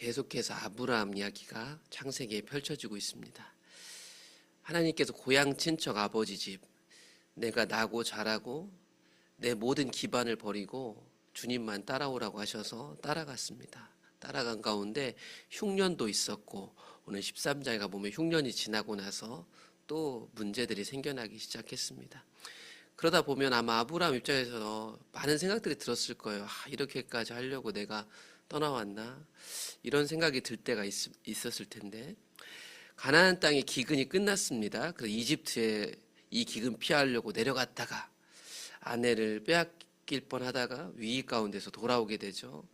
계속해서 아브라함 이야기가 창세기에 펼쳐지고 있습니다. 하나님께서 고향 친척 아버지 집, 내가 나고 자라고 내 모든 기반을 버리고 주님만 따라오라고 하셔서 따라갔습니다. 따라간 가운데 흉년도 있었고, 오늘 13장에 가보면 흉년이 지나고 나서 또 문제들이 생겨나기 시작했습니다. 그러다 보면 아마 아브라함 입장에서 많은 생각들이 들었을 거예요. 이렇게까지 하려고 내가 떠나왔나? 이런 생각이 들 때가 있었을 텐데, 가나안 땅의 기근이 끝났습니다. 그래서 이집트에 이 기근 피하려고 내려갔다가 아내를 빼앗길 뻔하다가 위기 가운데서 돌아오게 되죠.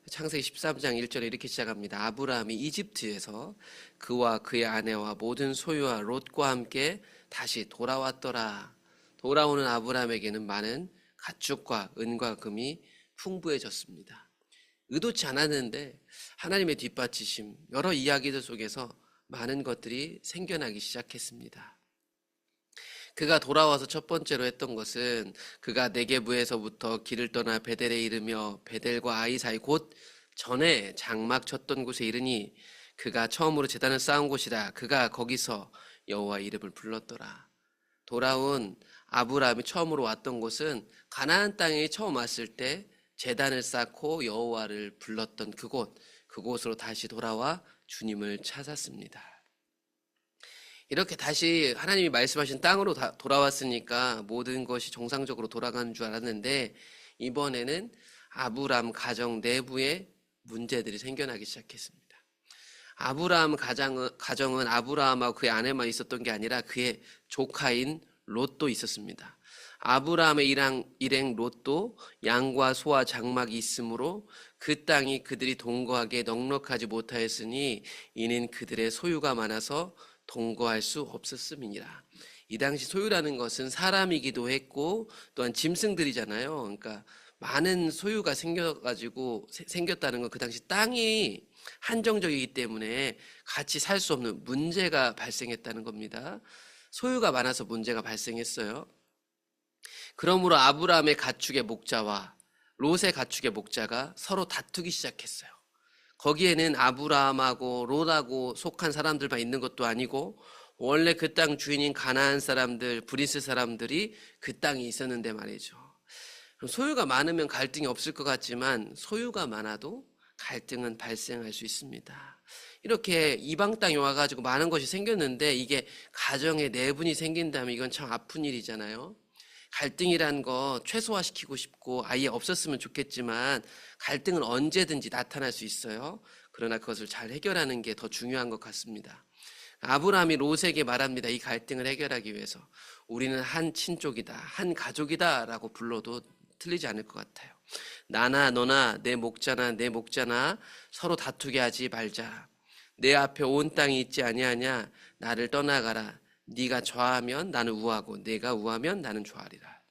창세기 13장 1절에 이렇게 시작합니다. 아브라함이 이집트에서 그와 그의 아내와 모든 소유와 롯과 함께 다시 돌아왔더라. 돌아오는 아브라함에게는 많은 가축과 은과 금이 풍부해졌습니다. 의도치 않았는데 하나님의 뒷받치심, 여러 이야기들 속에서 많은 것들이 생겨나기 시작했습니다. 그가 돌아와서 첫 번째로 했던 것은 그가 네게부에서부터 길을 떠나 베델에 이르며 베델과 아이 사이 곧 전에 장막 쳤던 곳에 이르니 그가 처음으로 제단을 쌓은 곳이라. 그가 거기서 여호와 이름을 불렀더라. 돌아온 아브라함이 처음으로 왔던 곳은 가나안 땅에 처음 왔을 때 제단을 쌓고 여호와를 불렀던 그곳으로 다시 돌아와 주님을 찾았습니다. 이렇게 다시 하나님이 말씀하신 땅으로 돌아왔으니까 모든 것이 정상적으로 돌아가는 줄 알았는데, 이번에는 아브라함 가정 내부에 문제들이 생겨나기 시작했습니다. 아브라함 가정은 아브라함하고 그의 아내만 있었던 게 아니라 그의 조카인 롯도 있었습니다. 아브라함의 일행 롯도 양과 소와 장막이 있으므로 그 땅이 그들이 동거하기에 넉넉하지 못하였으니 이는 그들의 소유가 많아서 동거할 수 없었음이니라. 이 당시 소유라는 것은 사람이기도 했고 또한 짐승들이잖아요. 그러니까 많은 소유가 생겼다는 건 그 당시 땅이 한정적이기 때문에 같이 살 수 없는 문제가 발생했다는 겁니다. 소유가 많아서 문제가 발생했어요. 그러므로 아브라함의 가축의 목자와 롯의 가축의 목자가 서로 다투기 시작했어요. 거기에는 아브라함하고 롯하고 속한 사람들만 있는 것도 아니고 원래 그 땅 주인인 가나안 사람들, 브리스 사람들이 그 땅에 있었는데 말이죠. 소유가 많으면 갈등이 없을 것 같지만 소유가 많아도 갈등은 발생할 수 있습니다. 이렇게 이방 땅에 와가지고 많은 것이 생겼는데 이게 가정에 내분이 생긴다면 이건 참 아픈 일이잖아요. 갈등이란 거 최소화시키고 싶고 아예 없었으면 좋겠지만 갈등은 언제든지 나타날 수 있어요. 그러나 그것을 잘 해결하는 게 더 중요한 것 같습니다. 아브라함이 롯에게 말합니다. 이 갈등을 해결하기 위해서 우리는 한 친족이다, 한 가족이다 라고 불러도 틀리지 않을 것 같아요. 나나 너나 내 목자나 서로 다투게 하지 말자. 내 앞에 온 땅이 있지 아니하냐. 나를 떠나가라. 네가 좌하면 나는 우하고 내가 우하면 나는 좌하리라.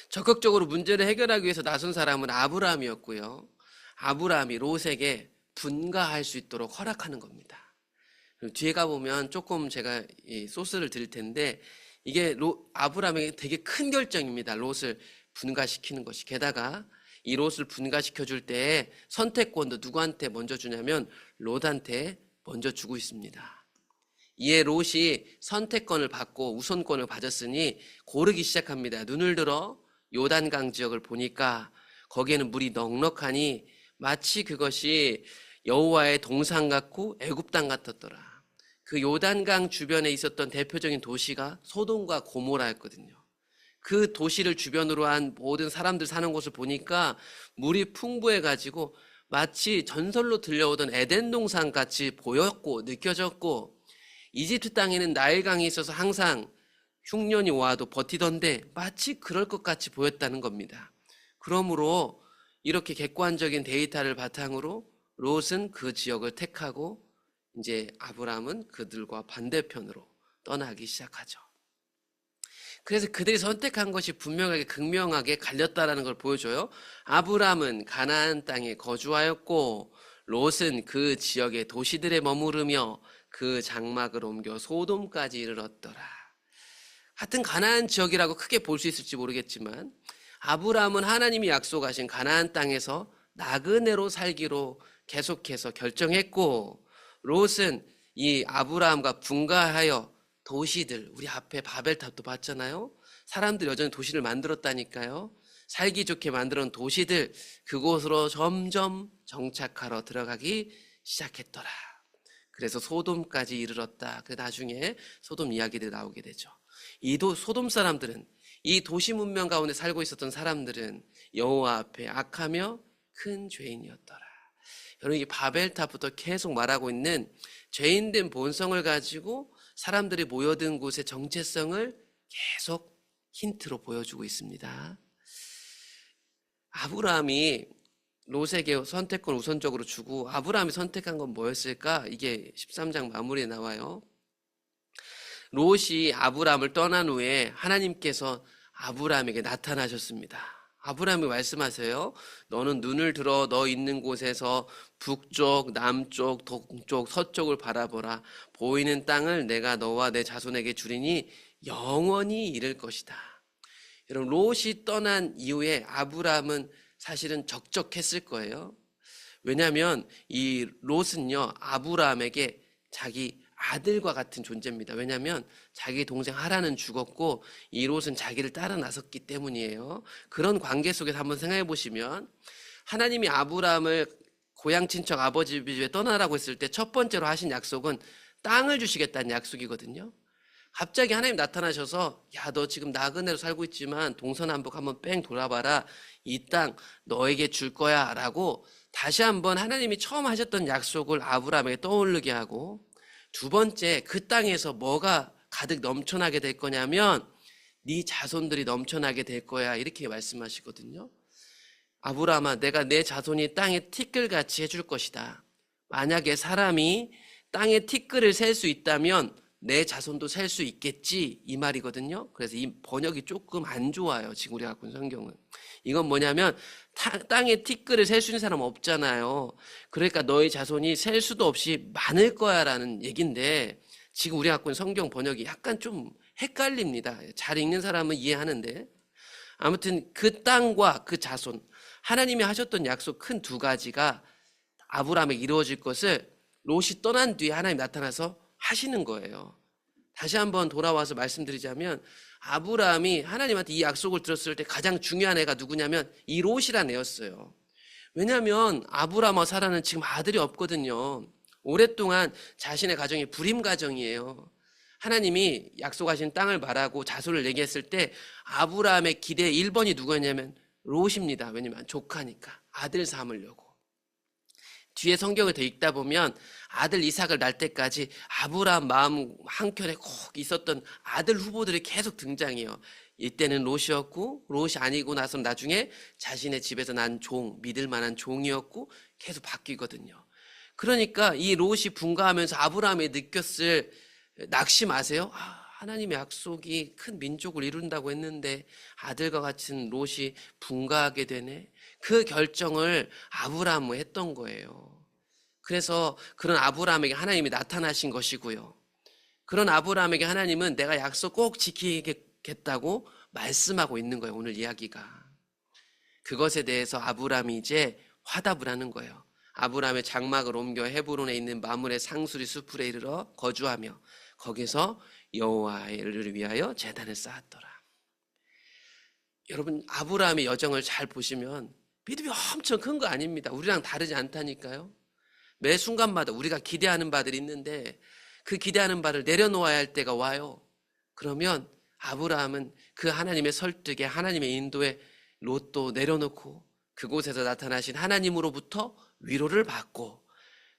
적극적으로 문제를 해결하기 위해서 나선 사람은 아브라함이었고요. 아브라함이 롯에게 분가할 수 있도록 허락하는 겁니다. 뒤에 가보면 조금 제가 이 소스를 드릴 텐데 이게 아브라함에게 되게 큰 결정입니다. 롯을 분가시키는 것이. 게다가 이 롯을 분가시켜 줄 때 선택권도 누구한테 먼저 주냐면 롯한테 먼저 주고 있습니다. 이에 롯이 선택권을 받고 우선권을 받았으니 고르기 시작합니다. 눈을 들어 요단강 지역을 보니까 거기에는 물이 넉넉하니 마치 그것이 여호와의 동산 같고 애굽 땅 같았더라. 그 요단강 주변에 있었던 대표적인 도시가 소돔과 고모라였거든요. 그 도시를 주변으로 한 모든 사람들 사는 곳을 보니까 물이 풍부해가지고 마치 전설로 들려오던 에덴 동산 같이 보였고 느껴졌고, 이집트 땅에는 나일강이 있어서 항상 흉년이 와도 버티던데 마치 그럴 것 같이 보였다는 겁니다. 그러므로 이렇게 객관적인 데이터를 바탕으로 롯은 그 지역을 택하고 이제 아브라함은 그들과 반대편으로 떠나기 시작하죠. 그래서 그들이 선택한 것이 분명하게 극명하게 갈렸다라는 걸 보여줘요. 아브라함은 가나안 땅에 거주하였고 롯은 그 지역의 도시들에 머무르며 그 장막을 옮겨 소돔까지 이르렀더라. 하여튼 가나안 지역이라고 크게 볼 수 있을지 모르겠지만 아브라함은 하나님이 약속하신 가나안 땅에서 나그네로 살기로 계속해서 결정했고, 롯은 이 아브라함과 분가하여 도시들, 우리 앞에 바벨탑도 봤잖아요. 사람들이 여전히 도시를 만들었다니까요. 살기 좋게 만들어 놓은 도시들, 그곳으로 점점 정착하러 들어가기 시작했더라. 그래서 소돔까지 이르렀다. 그 나중에 소돔 이야기들이 나오게 되죠. 소돔 사람들은, 이 도시 문명 가운데 살고 있었던 사람들은 여호와 앞에 악하며 큰 죄인이었더라. 여러분, 이 바벨탑부터 계속 말하고 있는 죄인된 본성을 가지고 사람들이 모여든 곳의 정체성을 계속 힌트로 보여주고 있습니다. 아브라함이 롯에게 선택권 우선적으로 주고 아브라함이 선택한 건 뭐였을까? 이게 13장 마무리에 나와요. 롯이 아브라함을 떠난 후에 하나님께서 아브라함에게 나타나셨습니다. 아브라함이 말씀하세요. 너는 눈을 들어 너 있는 곳에서 북쪽, 남쪽, 동쪽, 서쪽을 바라보라. 보이는 땅을 내가 너와 내 자손에게 주리니 영원히 이를 것이다. 여러분, 롯이 떠난 이후에 아브라함은 사실은 적적했을 거예요. 왜냐하면 이 롯은요, 아브라함에게 자기 아들과 같은 존재입니다. 왜냐하면 자기 동생 하란은 죽었고 이 롯은 자기를 따라 나섰기 때문이에요. 그런 관계 속에서 한번 생각해 보시면, 하나님이 아브라함을 고향 친척 아버지 집에 떠나라고 했을 때 첫 번째로 하신 약속은 땅을 주시겠다는 약속이거든요. 갑자기 하나님 나타나셔서, 야, 너 지금 나그네로 살고 있지만 동서남북 한번 뺑 돌아봐라. 이 땅 너에게 줄 거야 라고 다시 한번 하나님이 처음 하셨던 약속을 아브라함에게 떠오르게 하고, 두 번째, 그 땅에서 뭐가 가득 넘쳐나게 될 거냐면 네 자손들이 넘쳐나게 될 거야, 이렇게 말씀하시거든요. 아브라함아, 내가 내 자손이 땅의 티끌같이 해줄 것이다. 만약에 사람이 땅의 티끌을 셀 수 있다면 내 자손도 셀 수 있겠지, 이 말이거든요. 그래서 이 번역이 조금 안 좋아요, 지금 우리가 갖고 있는 성경은. 이건 뭐냐면 땅의 티끌을 셀 수 있는 사람 없잖아요. 그러니까 너희 자손이 셀 수도 없이 많을 거야 라는 얘기인데, 지금 우리가 갖고 있는 성경 번역이 약간 좀 헷갈립니다. 잘 읽는 사람은 이해하는데, 아무튼 그 땅과 그 자손, 하나님이 하셨던 약속 큰 두 가지가 아브라함에게 이루어질 것을 롯이 떠난 뒤에 하나님 나타나서 하시는 거예요. 다시 한번 돌아와서 말씀드리자면, 아브라함이 하나님한테 이 약속을 들었을 때 가장 중요한 애가 누구냐면 이 롯이란 애였어요. 왜냐하면 아브라함과 사라는 지금 아들이 없거든요. 오랫동안 자신의 가정이 불임 가정이에요. 하나님이 약속하신 땅을 말하고 자손을 얘기했을 때 아브라함의 기대 1번이 누구였냐면 롯입니다. 왜냐하면 조카니까, 아들 삼으려고. 뒤에 성경을 더 읽다 보면 아들 이삭을 낳을 때까지 아브라함 마음 한켠에 꼭 있었던 아들 후보들이 계속 등장해요. 이때는 롯이었고, 롯이 아니고 나서 나중에 자신의 집에서 난 종, 믿을 만한 종이었고 계속 바뀌거든요. 그러니까 이 롯이 분가하면서 아브라함이 느꼈을 낙심 아세요? 하나님의 약속이 큰 민족을 이룬다고 했는데 아들과 같은 롯이 분가하게 되네. 그 결정을 아브라함은 했던 거예요. 그래서 그런 아브라함에게 하나님이 나타나신 것이고요. 그런 아브라함에게 하나님은 내가 약속 꼭 지키겠다고 말씀하고 있는 거예요, 오늘 이야기가. 그것에 대해서 아브라함이 이제 화답을 하는 거예요. 아브라함의 장막을 옮겨 헤브론에 있는 마므레 상수리 숲에 이르러 거주하며 거기서 여호와를 위하여 제단을 쌓았더라. 여러분, 아브라함의 여정을 잘 보시면 믿음이 엄청 큰 거 아닙니다. 우리랑 다르지 않다니까요. 매 순간마다 우리가 기대하는 바들이 있는데 그 기대하는 바를 내려놓아야 할 때가 와요. 그러면 아브라함은 그 하나님의 설득에, 하나님의 인도에 롯도 내려놓고 그곳에서 나타나신 하나님으로부터 위로를 받고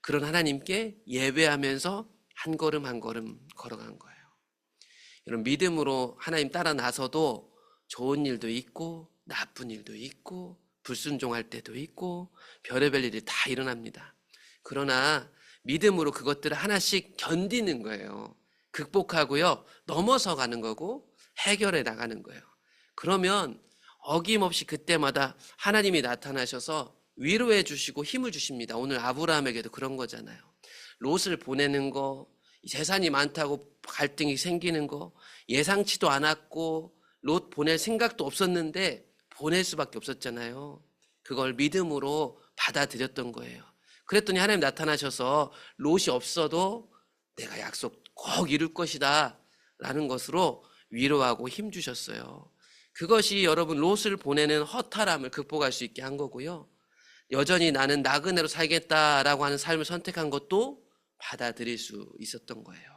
그런 하나님께 예배하면서 한 걸음 한 걸음 걸어간 거예요. 여러분, 믿음으로 하나님 따라 나서도 좋은 일도 있고 나쁜 일도 있고 불순종할 때도 있고 별의별 일이 다 일어납니다. 그러나 믿음으로 그것들을 하나씩 견디는 거예요. 극복하고요, 넘어서 가는 거고 해결해 나가는 거예요. 그러면 어김없이 그때마다 하나님이 나타나셔서 위로해 주시고 힘을 주십니다. 오늘 아브라함에게도 그런 거잖아요. 롯을 보내는 거, 재산이 많다고 갈등이 생기는 거, 예상치도 않았고 롯 보낼 생각도 없었는데 보낼 수밖에 없었잖아요. 그걸 믿음으로 받아들였던 거예요. 그랬더니 하나님 나타나셔서 롯이 없어도 내가 약속 꼭 이룰 것이다 라는 것으로 위로하고 힘 주셨어요. 그것이 여러분 롯을 보내는 허탈함을 극복할 수 있게 한 거고요. 여전히 나는 나그네로 살겠다라고 하는 삶을 선택한 것도 받아들일 수 있었던 거예요.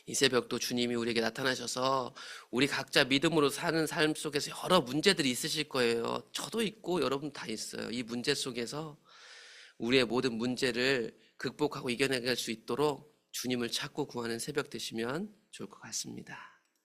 이 새벽도 주님이 우리에게 나타나셔서 우리 각자 믿음으로 사는 삶 속에서 여러 문제들이 있으실 거예요. 저도 있고 여러분 다 있어요. 이 문제 속에서 우리의 모든 문제를 극복하고 이겨내갈 수 있도록 주님을 찾고 구하는 새벽 되시면 좋을 것 같습니다.